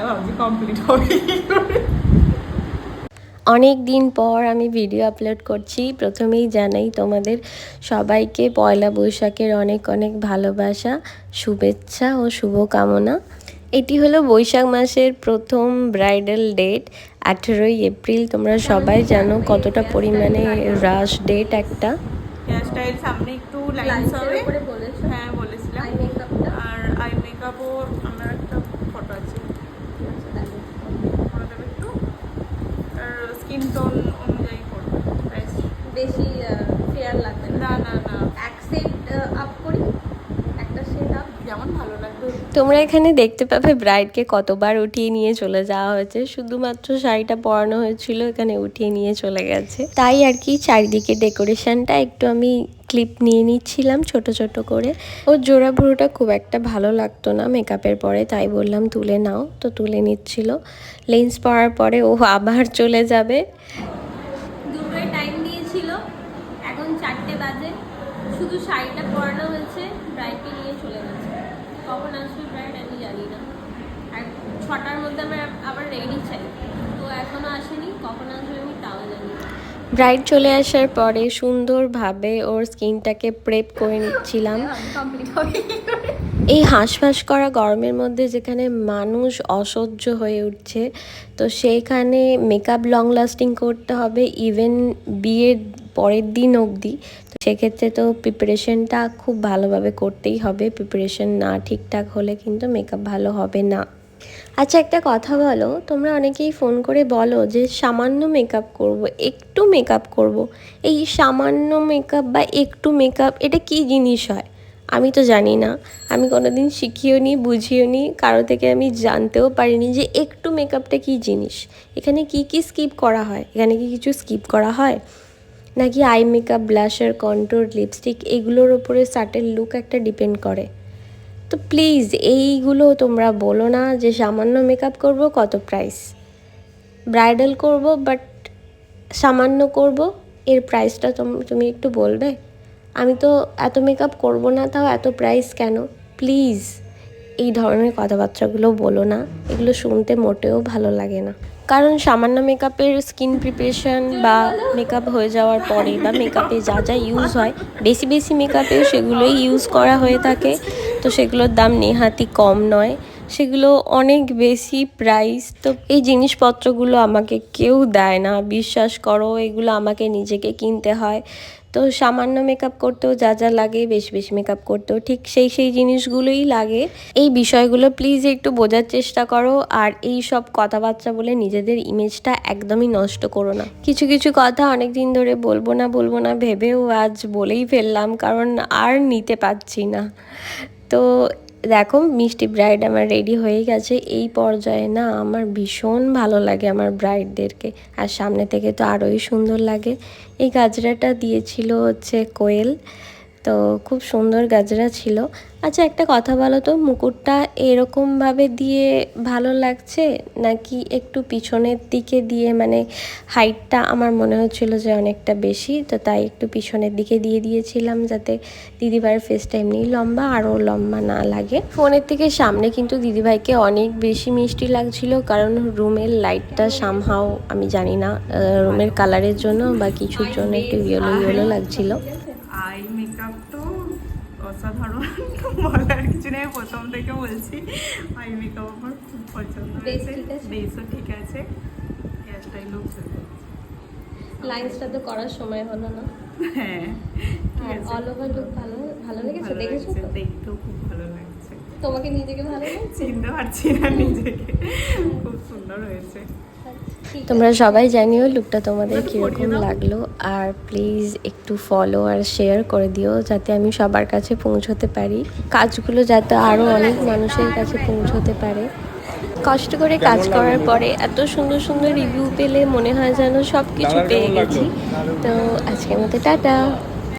ভাবছি কমপ্লিট হবে কি করে। অনেক দিন পর আমি ভিডিও আপলোড করছি। প্রথমেই জানাই তোমাদের সবাইকে পয়লা বৈশাখের অনেক অনেক ভালোবাসা, শুভেচ্ছা ও শুভকামনা। এটি হলো বৈশাখ মাসের প্রথম ব্রাইডাল ডেট, 18ই এপ্রিল। তোমরা সবাই জানো কতটা পরিমাণে রাশ ডেট একটা। হেয়ার স্টাইল সামনে একটু লাইনস হবে, হ্যাঁ বলেছিলাম। আর আই মেকআপও আমার একটা ফটো আছে, করে দেবে একটু। আর স্কিন টোন অনুযায়ী করবে, বেশি ফেয়ার লাগবে না না না, এক সেট আপ করি, একটা সেট আপ যেমন ভালো লাগবে। তোমরা এখানে দেখতে পাবে ব্রাইডকে কতবার উঠিয়ে নিয়ে চলে যাওয়া হয়েছে। শুধুমাত্র শাড়িটা পরানো হয়েছিল, এখানে উঠিয়ে নিয়ে চলে গেছে। তাই আর কি চারিদিকে ডেকোরেশনটা একটু আমি ক্লিপ নিয়ে নিচ্ছিলাম ছোট ছোট করে। ওর জোড়া ভুরুটা খুব একটা ভালো লাগতো না মেকআপের পরে, তাই বললাম তুলে নাও, তো তুলে নিচ্ছিল। লেন্স পরার পরে ও আবার চলে যাবে। দুটোই টাইম দিয়েছিল, এখন 4টে বাজে, শুধু শাড়িটা পরানো হয়েছে, ব্রাইডকে নিয়ে চলে গেছে। কখন আসবে ব্রাইড আমি জানি না, আর 6টার মধ্যে আমার আবার রেডি চাই, তো এখনও আসেনি, কখন আসবে আমি তাও জানি না। ব্রাইড চলে আসার পরে সুন্দরভাবে ওর স্কিনটাকে প্রেপ করে নিচ্ছিলাম। কমপ্লিট হবে কি করে। এই হাঁসফাঁস করা গরমের মধ্যে যেখানে মানুষ অসহ্য হয়ে উঠছে, তো সেইখানে মেকআপ লং লাস্টিং করতে হবে ইভেন বিয়ের পরের দিন অবধি। তো সেক্ষেত্রে তো প্রিপারেশনটা খুব ভালোভাবে করতেই হবে। প্রিপারেশন না ঠিকঠাক হলে কিন্তু মেকআপ ভালো হবে না। আচ্ছা একটা কথা বলো, তোমরা অনেকেই ফোন করে বলো যে সামান্য মেকআপ করব, একটু মেকআপ করব। এই সামান্য মেকআপ বা একটু মেকআপ এটা কি জিনিস হয় আমি তো জানি না। আমি কোনোদিন শিখিও নি, বুঝিও নি, কারো থেকে আমি জানতেও পারিনি যে একটু মেকআপটা কী জিনিস। এখানে কি কি স্কিপ করা হয়? এখানে কি কিছু স্কিপ করা হয় নাকি eye makeup, blusher, contour, lipstick এগুলোর ওপরে সাটেল লুক একটা ডিপেন্ড করে? তো প্লিজ এইগুলো তোমরা বলো না যে সামান্য মেকআপ করব, কত প্রাইস। ব্রাইডাল করব বাট সামান্য করব, এর প্রাইসটা তুমি একটু বলবে? আমি তো এত মেকআপ করব না, তাও এত প্রাইস কেন? প্লিজ এই ধরনের কথাবার্তাগুলো বলো না, এগুলো শুনতে মোটেও ভালো লাগে না। কারণ সামান্য মেকআপের স্কিন প্রিপারেশন বা মেকআপ হয়ে যাওয়ার পরে বা মেকআপে যা যা ইউজ হয়, বেশি বেশি মেকআপে সেগুলোই ইউজ করা হয়ে থাকে। তো সেগুলোর দাম নেহাতি কম নয়, সেগুলো অনেক বেশি প্রাইস। তো এই জিনিসপত্রগুলো আমাকে কেউ দেয় না, বিশ্বাস করো, এগুলো আমাকে নিজেকে কিনতে হয়। তো সামান্য মেকআপ করতেও যা যা লাগে, বেশি বেশি মেকআপ করতেও ঠিক সেই জিনিসগুলোই লাগে। এই বিষয়গুলো প্লিজ একটু বোঝার চেষ্টা করো, আর এই সব কথাবার্তা বলে নিজেদের ইমেজটা একদমই নষ্ট করো না। কিছু কিছু কথা অনেক দিন ধরে বলবো না ভেবেও আজ বলেই ফেললাম, কারণ আর নিতে পারছি না। তো দেখো মিষ্টি ব্রাইড আমার রেডি হয়ে গেছে। এই পর্যায়ে না আমার ভীষণ ভালো লাগে আমার ব্রাইডদেরকে, আর সামনে থেকে তো আরোই সুন্দর লাগে। এই গাজরাটা দিয়েছিল হচ্ছে কোয়েল, তো খুব সুন্দর গাজরা ছিল। আচ্ছা একটা কথা বলো তো, মুকুটটা এরকমভাবে দিয়ে ভালো লাগছে নাকি একটু পিছনের দিকে দিয়ে, মানে হাইটটা আমার মনে হচ্ছিল যে অনেকটা বেশি, তো তাই একটু পিছনের দিকে দিয়ে দিয়েছিলাম যাতে দিদিভাইয়ের ফেসটা এমনি লম্বা, আরও লম্বা না লাগে। ফোনের থেকে সামনে কিন্তু দিদিভাইকে অনেক বেশি মিষ্টি লাগছিল, কারণ রুমের লাইটটা সামহাও আমি জানি না রুমের কালারের জন্য বা কিছুর জন্য একটু ইয়েলো লাগছিল। আই মেকআপ তো অসাধারণ, বলার কিছু নেই, প্রথম থেকে বলছি আই মেকআপ আমার খুব পছন্দ হয়েছে। বেসও ঠিক আছে, হেয়ার স্টাইলও লাইন্সটা তো করার সময় হলো না। হ্যাঁ আর অল ওভার লুক ভালো ভালো লেগেছে, দেখেছো তো? দেখতেও খুব ভালো লাগছে। তোমাকে নিজেকে ভালো লাগছে? চিনতে পারছি না নিজেকে, খুব সুন্দর হয়েছে। তোমরা সবাই জানিও লুকটা তোমাদের কীরকম লাগলো, আর প্লিজ একটু ফলো আর শেয়ার করে দিও যাতে আমি সবার কাছে পৌঁছতে পারি, কাজগুলো যাতে আরও অনেক মানুষের কাছে পৌঁছতে পারে। কষ্ট করে কাজ করার পরে এত সুন্দর সুন্দর রিভিউ পেলে মনে হয় যেন সব কিছু পেয়ে গেছি। তো আজকের মতো টাটা।